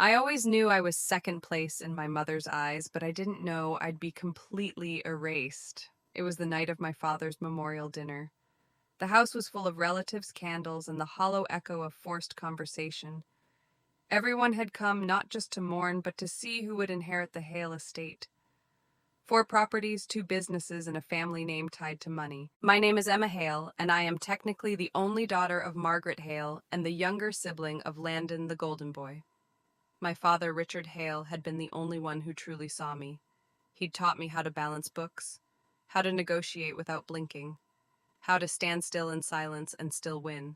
I always knew I was second place in my mother's eyes, but I didn't know I'd be completely erased. It was the night of my father's memorial dinner. The house was full of relatives, candles, and the hollow echo of forced conversation. Everyone had come not just to mourn, but to see who would inherit the Hale estate. 4 properties, 2 businesses, and a family name tied to money. My name is Emma Hale, and I am technically the only daughter of Margaret Hale and the younger sibling of Landon the Golden Boy. My father, Richard Hale, had been the only one who truly saw me. He'd taught me how to balance books, how to negotiate without blinking, how to stand still in silence and still win.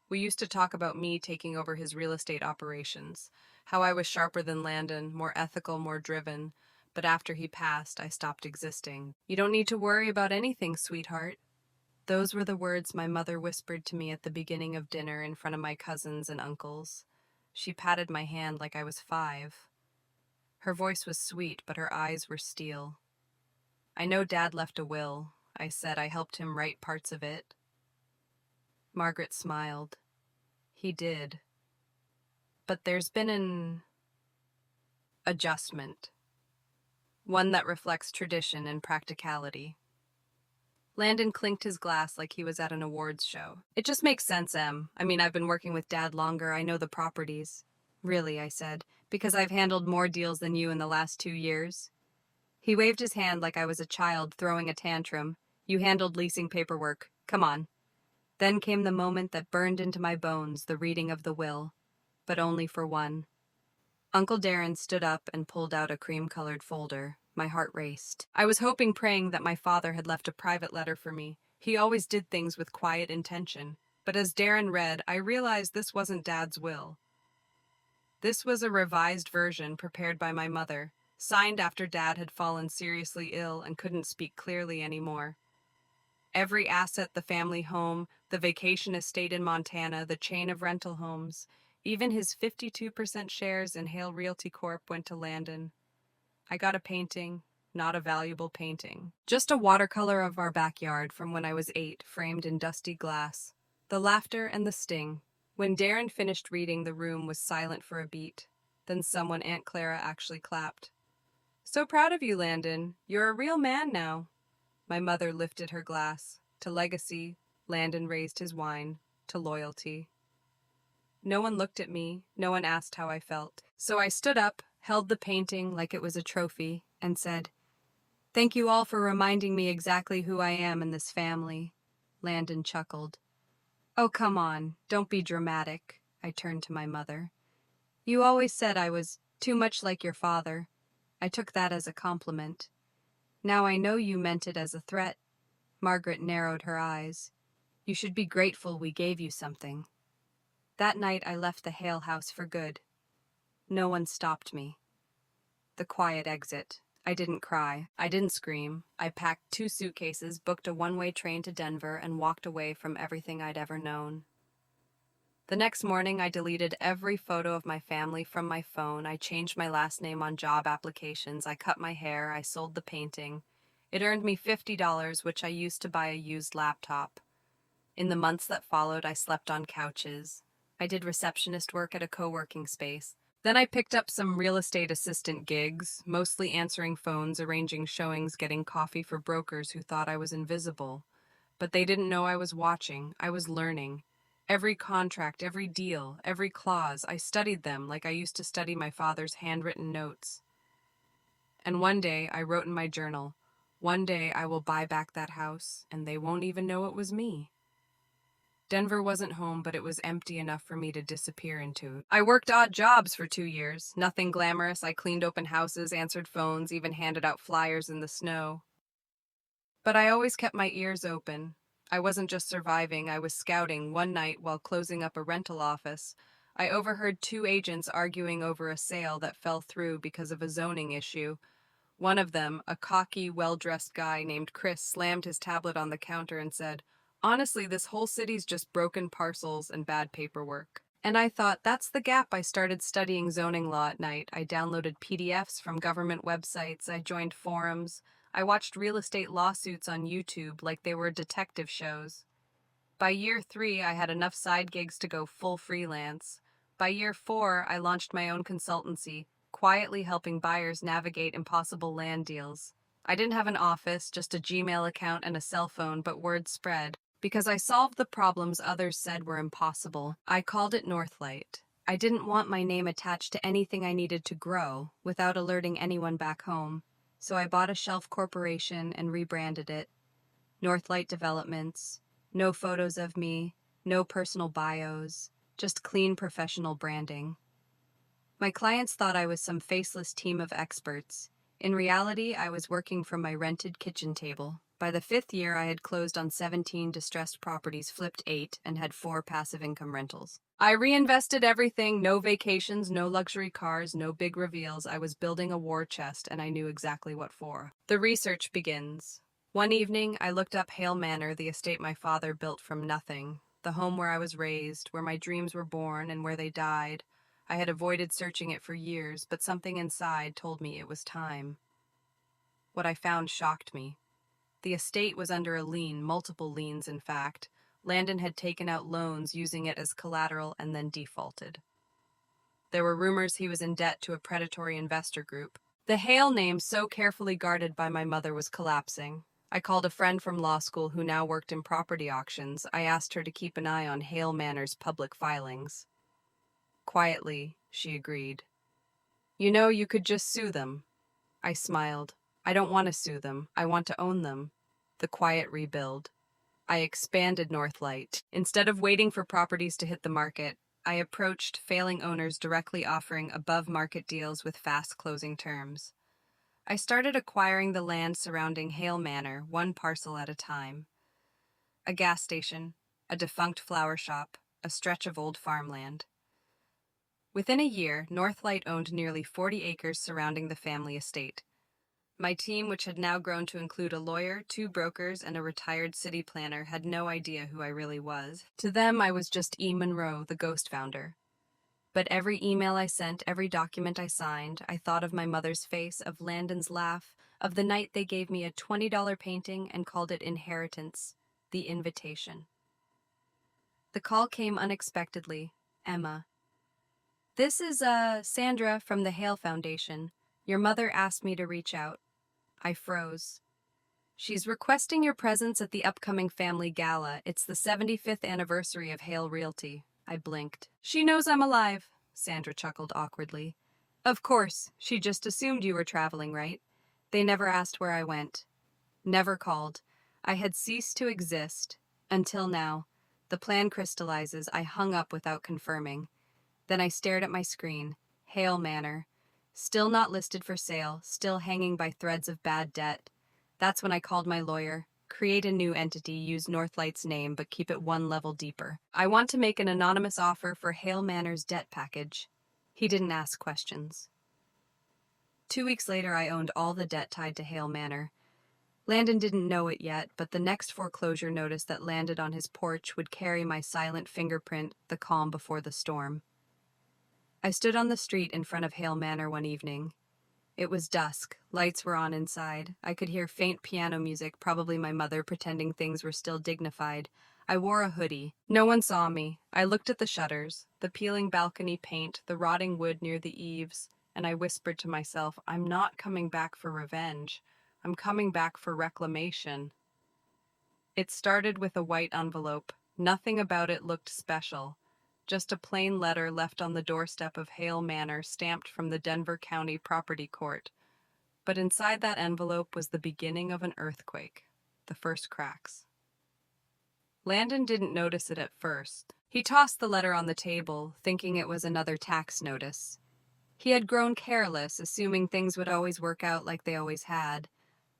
We used to talk about me taking over his real estate operations, how I was sharper than Landon, more ethical, more driven, but after he passed, I stopped existing. You don't need to worry about anything, sweetheart. Those were the words my mother whispered to me at the beginning of dinner in front of my cousins and uncles. She patted my hand like I was 5. Her voice was sweet, but her eyes were steel. I know Dad left a will. I said I helped him write parts of it. Margaret smiled. He did. But there's been an adjustment, one that reflects tradition and practicality. Landon clinked his glass like he was at an awards show. It just makes sense, Em. I mean, I've been working with Dad longer. I know the properties. Really, I said, because I've handled more deals than you in the last 2 years. He waved his hand like I was a child throwing a tantrum. You handled leasing paperwork. Come on. Then came the moment that burned into my bones, the reading of the will. But only for one. Uncle Darren stood up and pulled out a cream-colored folder. My heart raced. I was hoping, praying that my father had left a private letter for me. He always did things with quiet intention. But as Darren read, I realized this wasn't Dad's will. This was a revised version prepared by my mother, signed after Dad had fallen seriously ill and couldn't speak clearly anymore. Every asset, the family home, the vacation estate in Montana, the chain of rental homes, even his 52% shares in Hale Realty Corp went to Landon. I got a painting, not a valuable painting. Just a watercolor of our backyard from when I was 8, framed in dusty glass. The laughter and the sting. When Darren finished reading, the room was silent for a beat. Then someone, Aunt Clara, actually clapped. So proud of you, Landon. You're a real man now. My mother lifted her glass. To legacy, Landon raised his wine. To loyalty. No one looked at me. No one asked how I felt. So I stood up, held the painting like it was a trophy, and said, "Thank you all for reminding me exactly who I am in this family." Landon chuckled. "Oh, come on, don't be dramatic," I turned to my mother. "You always said I was too much like your father. I took that as a compliment. Now I know you meant it as a threat." Margaret narrowed her eyes. "You should be grateful we gave you something." That night I left the Hale house for good. No one stopped me. The quiet exit. I didn't cry. I didn't scream. I packed 2 suitcases, booked a one-way train to Denver, and walked away from everything I'd ever known. The next morning, I deleted every photo of my family from my phone. I changed my last name on job applications. I cut my hair. I sold the painting. It earned me $50, which I used to buy a used laptop. In the months that followed, I slept on couches. I did receptionist work at a co-working space. Then I picked up some real estate assistant gigs, mostly answering phones, arranging showings, getting coffee for brokers who thought I was invisible. But they didn't know I was watching. I was learning. Every contract, every deal, every clause, I studied them like I used to study my father's handwritten notes. And one day, I wrote in my journal, "One day I will buy back that house, and they won't even know it was me." Denver wasn't home, but it was empty enough for me to disappear into. I worked odd jobs for 2 years. Nothing glamorous. I cleaned open houses, answered phones, even handed out flyers in the snow. But I always kept my ears open. I wasn't just surviving, I was scouting. One night, while closing up a rental office, I overheard 2 agents arguing over a sale that fell through because of a zoning issue. One of them, a cocky, well-dressed guy named Chris, slammed his tablet on the counter and said, "Honestly, this whole city's just broken parcels and bad paperwork." And I thought, that's the gap. I started studying zoning law at night. I downloaded PDFs from government websites. I joined forums. I watched real estate lawsuits on YouTube like they were detective shows. By year 3, I had enough side gigs to go full freelance. By year 4, I launched my own consultancy, quietly helping buyers navigate impossible land deals. I didn't have an office, just a Gmail account and a cell phone, but word spread. Because I solved the problems others said were impossible, I called it Northlight. I didn't want my name attached to anything I needed to grow without alerting anyone back home, so I bought a shelf corporation and rebranded it. Northlight Developments. No photos of me, no personal bios, just clean professional branding. My clients thought I was some faceless team of experts. In reality, I was working from my rented kitchen table. By the 5th year, I had closed on 17 distressed properties, flipped 8, and had 4 passive income rentals. I reinvested everything, no vacations, no luxury cars, no big reveals. I was building a war chest, and I knew exactly what for. The research begins. One evening, I looked up Hale Manor, the estate my father built from nothing, the home where I was raised, where my dreams were born and where they died. I had avoided searching it for years, but something inside told me it was time. What I found shocked me. The estate was under a lien, multiple liens in fact. Landon had taken out loans using it as collateral and then defaulted. There were rumors he was in debt to a predatory investor group. The Hale name, so carefully guarded by my mother, was collapsing. I called a friend from law school who now worked in property auctions. I asked her to keep an eye on Hale Manor's public filings. Quietly, she agreed. You know, you could just sue them. I smiled. I don't want to sue them. I want to own them. The quiet rebuild. I expanded Northlight. Instead of waiting for properties to hit the market, I approached failing owners directly, offering above-market deals with fast closing terms. I started acquiring the land surrounding Hale Manor, one parcel at a time. A gas station, a defunct flower shop, a stretch of old farmland. Within a year, Northlight owned nearly 40 acres surrounding the family estate. My team, which had now grown to include a lawyer, 2 brokers, and a retired city planner, had no idea who I really was. To them, I was just E. Monroe, the ghost founder. But every email I sent, every document I signed, I thought of my mother's face, of Landon's laugh, of the night they gave me a $20 painting and called it Inheritance, the invitation. The call came unexpectedly. Emma. This is, Sandra from the Hale Foundation. Your mother asked me to reach out. I froze. She's requesting your presence at the upcoming family gala. It's the 75th anniversary of Hale Realty. I blinked. She knows I'm alive, Sandra chuckled awkwardly. Of course, she just assumed you were traveling, right? They never asked where I went. Never called. I had ceased to exist. Until now. The plan crystallizes. I hung up without confirming. Then I stared at my screen. Hale Manor. Still not listed for sale, still hanging by threads of bad debt. That's when I called my lawyer. Create a new entity, use Northlight's name, but keep it one level deeper. I want to make an anonymous offer for Hale Manor's debt package. He didn't ask questions. 2 weeks later, I owned all the debt tied to Hale Manor. Landon didn't know it yet, but the next foreclosure notice that landed on his porch would carry my silent fingerprint, the calm before the storm. I stood on the street in front of Hale Manor one evening. It was dusk. Lights were on inside. I could hear faint piano music, probably my mother pretending things were still dignified. I wore a hoodie. No one saw me. I looked at the shutters, the peeling balcony paint, the rotting wood near the eaves, and I whispered to myself, I'm not coming back for revenge. I'm coming back for reclamation. It started with a white envelope. Nothing about it looked special. Just a plain letter left on the doorstep of Hale Manor, stamped from the Denver County Property Court. But inside that envelope was the beginning of an earthquake, the first cracks. Landon didn't notice it at first. He tossed the letter on the table, thinking it was another tax notice. He had grown careless, assuming things would always work out like they always had.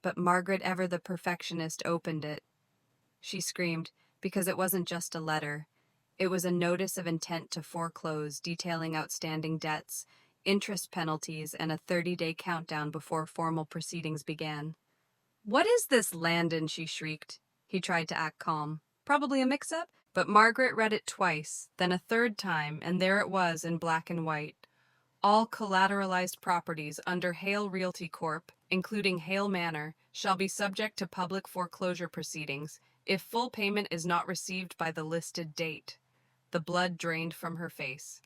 But Margaret, ever the perfectionist, opened it. She screamed, because it wasn't just a letter. It was a notice of intent to foreclose, detailing outstanding debts, interest penalties, and a 30-day countdown before formal proceedings began. What is this, Landon? She shrieked. He tried to act calm. Probably a mix-up? But Margaret read it twice, then a third time, and there it was in black and white. All collateralized properties under Hale Realty Corp., including Hale Manor, shall be subject to public foreclosure proceedings if full payment is not received by the listed date. The blood drained from her face.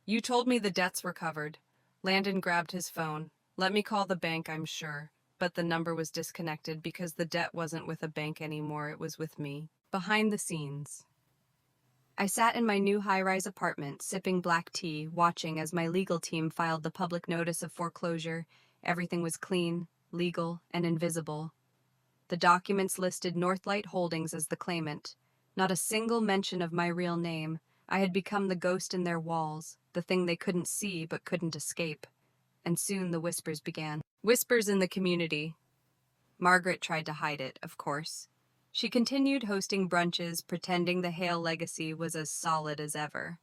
You told me the debts were covered. Landon grabbed his phone. Let me call the bank, I'm sure. But the number was disconnected because the debt wasn't with a bank anymore, it was with me. Behind the scenes. I sat in my new high-rise apartment, sipping black tea, watching as my legal team filed the public notice of foreclosure. Everything was clean, legal, and invisible. The documents listed Northlight Holdings as the claimant. Not a single mention of my real name. I had become the ghost in their walls, the thing they couldn't see but couldn't escape. And soon the whispers began. Whispers in the community. Margaret tried to hide it, of course. She continued hosting brunches, pretending the Hale legacy was as solid as ever.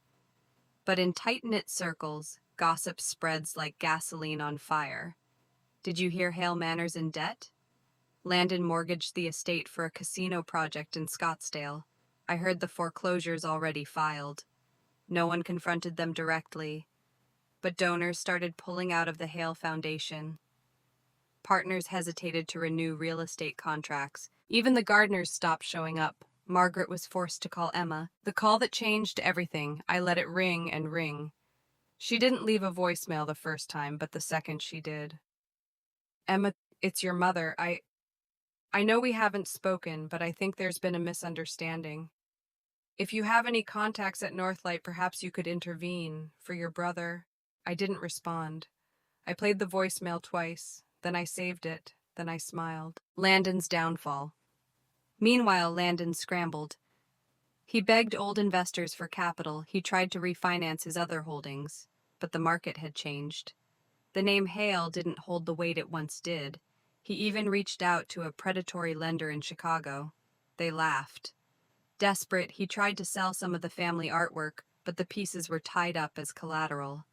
But in tight-knit circles, gossip spreads like gasoline on fire. Did you hear Hale Manor's in debt? Landon mortgaged the estate for a casino project in Scottsdale. I heard the foreclosures already filed. No one confronted them directly, but donors started pulling out of the Hale Foundation. Partners hesitated to renew real estate contracts. Even the gardeners stopped showing up. Margaret was forced to call Emma. The call that changed everything. I let it ring and ring. She didn't leave a voicemail the first time, but the second she did. Emma, it's your mother. I know we haven't spoken, but I think there's been a misunderstanding. If you have any contacts at Northlight, perhaps you could intervene for your brother. I didn't respond. I played the voicemail twice, then I saved it, then I smiled. Landon's downfall. Meanwhile, Landon scrambled. He begged old investors for capital. He tried to refinance his other holdings, but the market had changed. The name Hale didn't hold the weight it once did. He even reached out to a predatory lender in Chicago. They laughed. Desperate, he tried to sell some of the family artwork, but the pieces were tied up as collateral.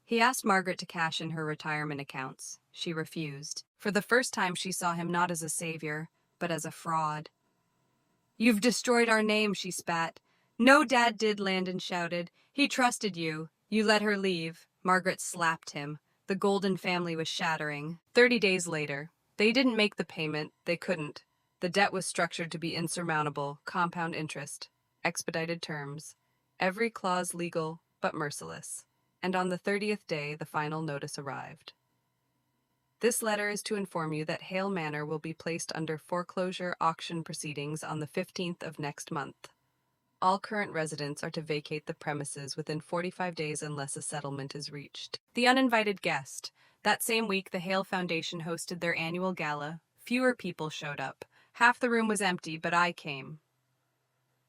He asked Margaret to cash in her retirement accounts. She refused. For the first time, she saw him not as a savior, but as a fraud. "You've destroyed our name," she spat. "No, Dad did," Landon shouted. "He trusted you. You let her leave." Margaret slapped him. The Golden family was shattering. 30 days later. They didn't make the payment. They couldn't. The debt was structured to be insurmountable, compound interest, expedited terms. Every clause legal, but merciless. And on the 30th day, the final notice arrived. This letter is to inform you that Hale Manor will be placed under foreclosure auction proceedings on the 15th of next month. All current residents are to vacate the premises within 45 days unless a settlement is reached. The uninvited guest. That same week, the Hale Foundation hosted their annual gala. Fewer people showed up. Half the room was empty, but I came.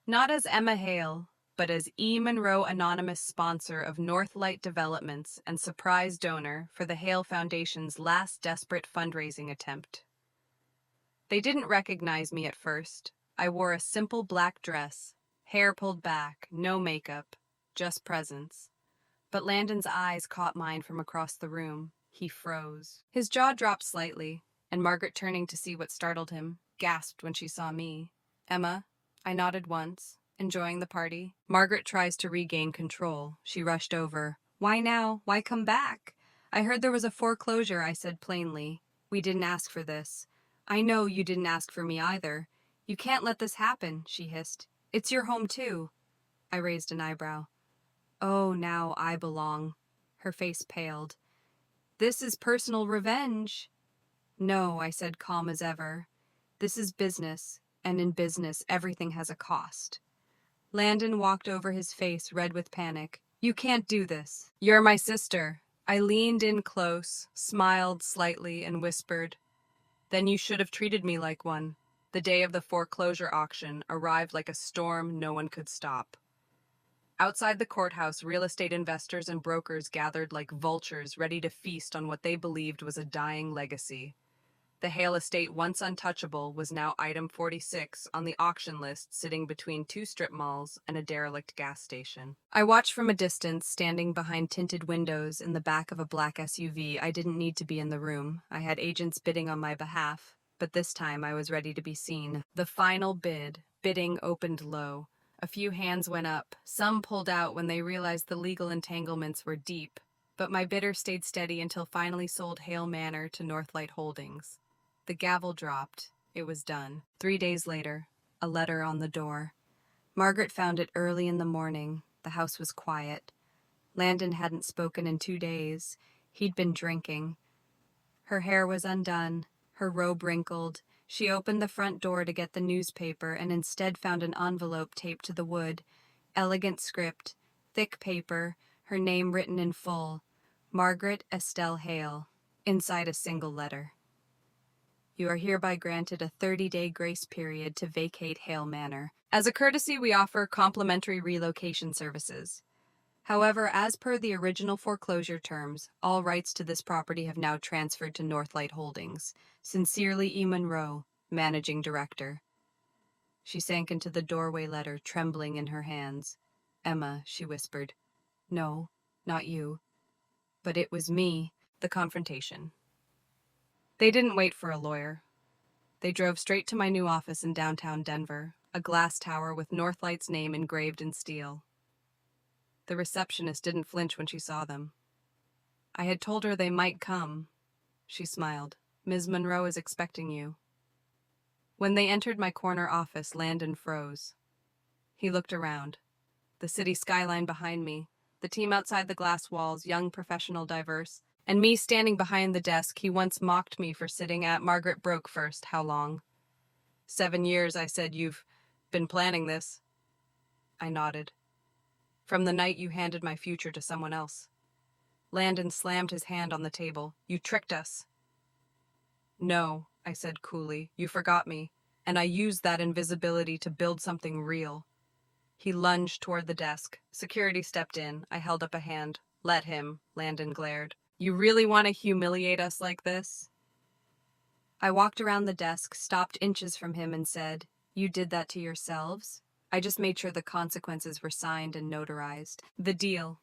Not as Emma Hale, but as E. Monroe, anonymous sponsor of Northlight Developments and surprise donor for the Hale Foundation's last desperate fundraising attempt. They didn't recognize me at first. I wore a simple black dress, hair pulled back, no makeup, just presence. But Landon's eyes caught mine from across the room. He froze. His jaw dropped slightly, and Margaret, turning to see what startled him, gasped when she saw me. "Emma?" I nodded once. "Enjoying the party?" Margaret tries to regain control. She rushed over. "Why now? Why come back?" "I heard there was a foreclosure," I said plainly. "We didn't ask for this." "I know you didn't ask for me either." "You can't let this happen," she hissed. "It's your home too." I raised an eyebrow. "Oh, now I belong." Her face paled. "This is personal revenge." "No," I said, calm as ever. "This is business, and in business everything has a cost." Landon walked over, his face red with panic. "You can't do this. You're my sister." I leaned in close, smiled slightly, and whispered, "Then you should have treated me like one." The day of the foreclosure auction arrived like a storm no one could stop. Outside the courthouse, real estate investors and brokers gathered like vultures, ready to feast on what they believed was a dying legacy. The Hale estate, once untouchable, was now item 46 on the auction list, sitting between two strip malls and a derelict gas station. I watched from a distance, standing behind tinted windows in the back of a black SUV. I didn't need to be in the room. I had agents bidding on my behalf, but this time I was ready to be seen. The final bidding opened low. A few hands went up. Some pulled out when they realized the legal entanglements were deep, but my bidder stayed steady until finally sold Hale Manor to Northlight Holdings. The gavel dropped. It was done. 3 days later, a letter on the door. Margaret found it early in the morning. The house was quiet. Landon hadn't spoken in 2 days. He'd been drinking. Her hair was undone, her robe wrinkled. She opened the front door to get the newspaper and instead found an envelope taped to the wood. Elegant script, thick paper, her name written in full. Margaret Estelle Hale. Inside a single letter. You are hereby granted a 30-day grace period to vacate Hale Manor. As a courtesy, we offer complimentary relocation services. However, as per the original foreclosure terms, all rights to this property have now transferred to Northlight Holdings. Sincerely, E. Monroe, Managing Director. She sank into the doorway letter, trembling in her hands. Emma, she whispered. No, not you. But it was me. The confrontation. They didn't wait for a lawyer. They drove straight to my new office in downtown Denver, a glass tower with Northlight's name engraved in steel. The receptionist didn't flinch when she saw them. I had told her they might come. She smiled. Ms. Monroe is expecting you. When they entered my corner office, Landon froze. He looked around. The city skyline behind me, the team outside the glass walls, young, professional, diverse, and me standing behind the desk he once mocked me for sitting at. Margaret broke first. How long? 7 years, I said. You've been planning this. I nodded. From the night you handed my future to someone else. Landon slammed his hand on the table. You tricked us. No, I said coolly. You forgot me, and I used that invisibility to build something real. He lunged toward the desk. Security stepped in. I held up a hand. Let him, Landon glared. You really want to humiliate us like this? I walked around the desk, stopped inches from him, and said, You did that to yourselves? I just made sure the consequences were signed and notarized. The deal.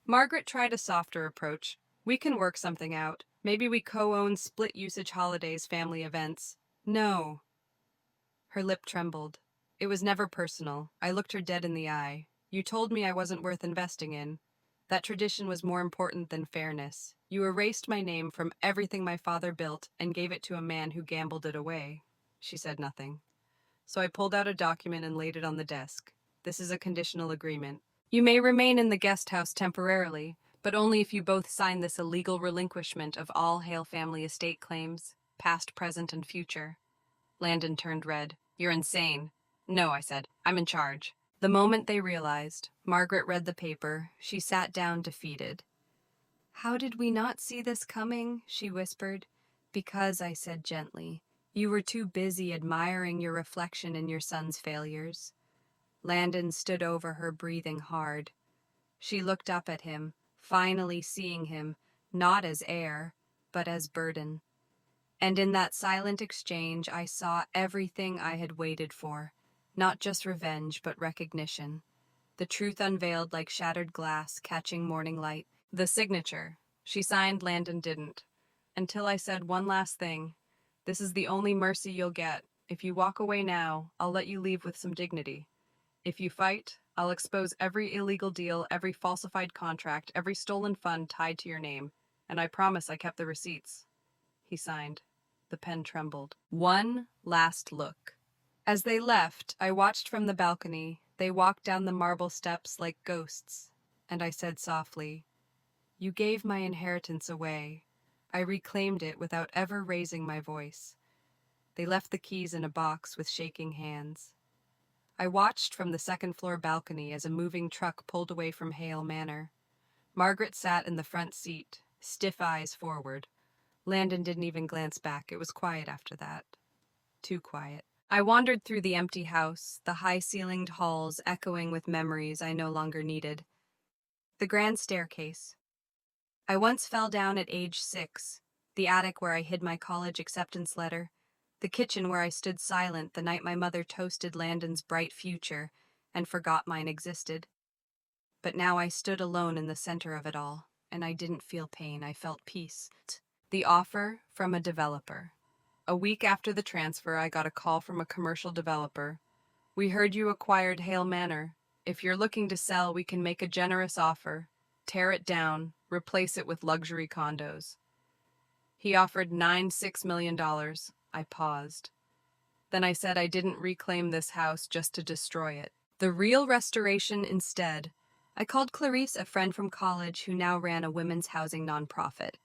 Margaret tried a softer approach. We can work something out. Maybe we co-own split-usage holidays, family events. No. Her lip trembled. It was never personal. I looked her dead in the eye. You told me I wasn't worth investing in. That tradition was more important than fairness. You erased my name from everything my father built and gave it to a man who gambled it away. She said nothing. So I pulled out a document and laid it on the desk. This is a conditional agreement. You may remain in the guest house temporarily, but only if you both sign this illegal relinquishment of all Hale family estate claims, past, present, and future. Landon turned red. You're insane. No, I said. I'm in charge. The moment they realized, Margaret read the paper. She sat down defeated. How did we not see this coming? She whispered. Because, I said gently, you were too busy admiring your reflection in your son's failures. Landon stood over her, breathing hard. She looked up at him, finally seeing him, not as heir, but as burden. And in that silent exchange, I saw everything I had waited for. Not just revenge, but recognition. The truth unveiled like shattered glass, catching morning light. The signature. She signed, Landon didn't. Until I said one last thing. This is the only mercy you'll get. If you walk away now, I'll let you leave with some dignity. If you fight, I'll expose every illegal deal, every falsified contract, every stolen fund tied to your name. And I promise I kept the receipts. He signed. The pen trembled. One last look. As they left, I watched from the balcony. They walked down the marble steps like ghosts. And I said softly, You gave my inheritance away. I reclaimed it without ever raising my voice. They left the keys in a box with shaking hands. I watched from the second-floor balcony as a moving truck pulled away from Hale Manor. Margaret sat in the front seat, stiff eyes forward. Landon didn't even glance back. It was quiet after that. Too quiet. I wandered through the empty house, the high-ceilinged halls echoing with memories I no longer needed. The grand staircase. I once fell down at age 6, the attic where I hid my college acceptance letter, the kitchen where I stood silent the night my mother toasted Landon's bright future and forgot mine existed. But now I stood alone in the center of it all, and I didn't feel pain, I felt peace. The offer from a developer. A week after the transfer, I got a call from a commercial developer. We heard you acquired Hale Manor. If you're looking to sell, we can make a generous offer. Tear it down, replace it with luxury condos. He offered $6 million. I paused. Then I said I didn't reclaim this house just to destroy it. The real restoration instead I called Clarice, a friend from college who now ran a women's housing nonprofit.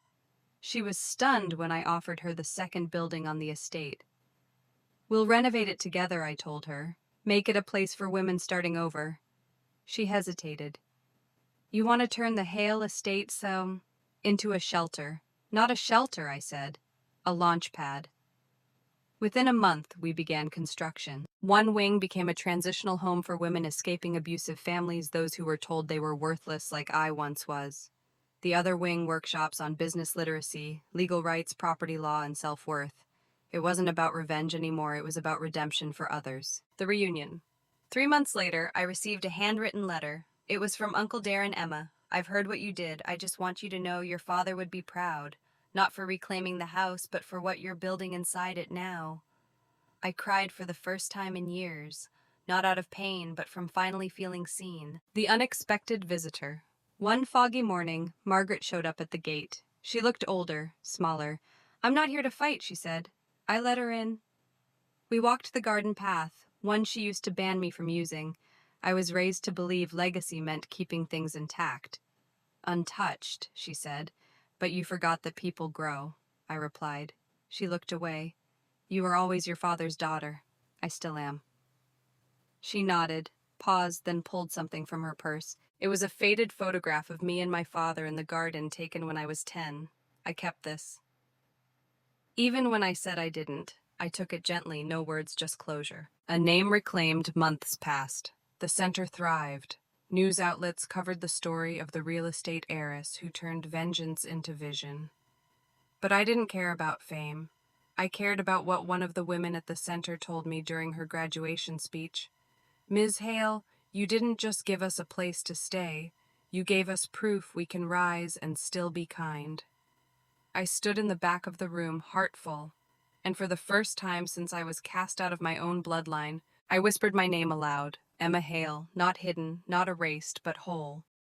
She was stunned when I offered her the second building on the estate. We'll renovate it together, I told her. Make it a place for women starting over. She hesitated. You want to turn the Hale estate into a shelter. Not a shelter, I said. A launch pad. Within a month, we began construction. One wing became a transitional home for women escaping abusive families, those who were told they were worthless like I once was. The other wing workshops on business literacy, legal rights, property law, and self-worth. It wasn't about revenge anymore, it was about redemption for others. The reunion. 3 months later, I received a handwritten letter. It was from Uncle Darren. Emma. I've heard what you did. I just want you to know your father would be proud. Not for reclaiming the house, but for what you're building inside it now. I cried for the first time in years. Not out of pain, but from finally feeling seen. The unexpected visitor. One foggy morning, Margaret showed up at the gate. She looked older, smaller. I'm not here to fight, she said. I let her in. We walked the garden path, one she used to ban me from using. I was raised to believe legacy meant keeping things intact. Untouched, she said. But you forgot that people grow, I replied. She looked away. You were always your father's daughter. I still am. She nodded, paused, then pulled something from her purse. It was a faded photograph of me and my father in the garden taken when I was 10. I kept this. Even when I said I didn't, I took it gently, no words, just closure. A name reclaimed. Months passed. The center thrived. News outlets covered the story of the real estate heiress who turned vengeance into vision. But I didn't care about fame. I cared about what one of the women at the center told me during her graduation speech. Ms. Hale, you didn't just give us a place to stay. You gave us proof we can rise and still be kind. I stood in the back of the room, heart full, and for the first time since I was cast out of my own bloodline, I whispered my name aloud. Emma Hale, not hidden, not erased, but whole.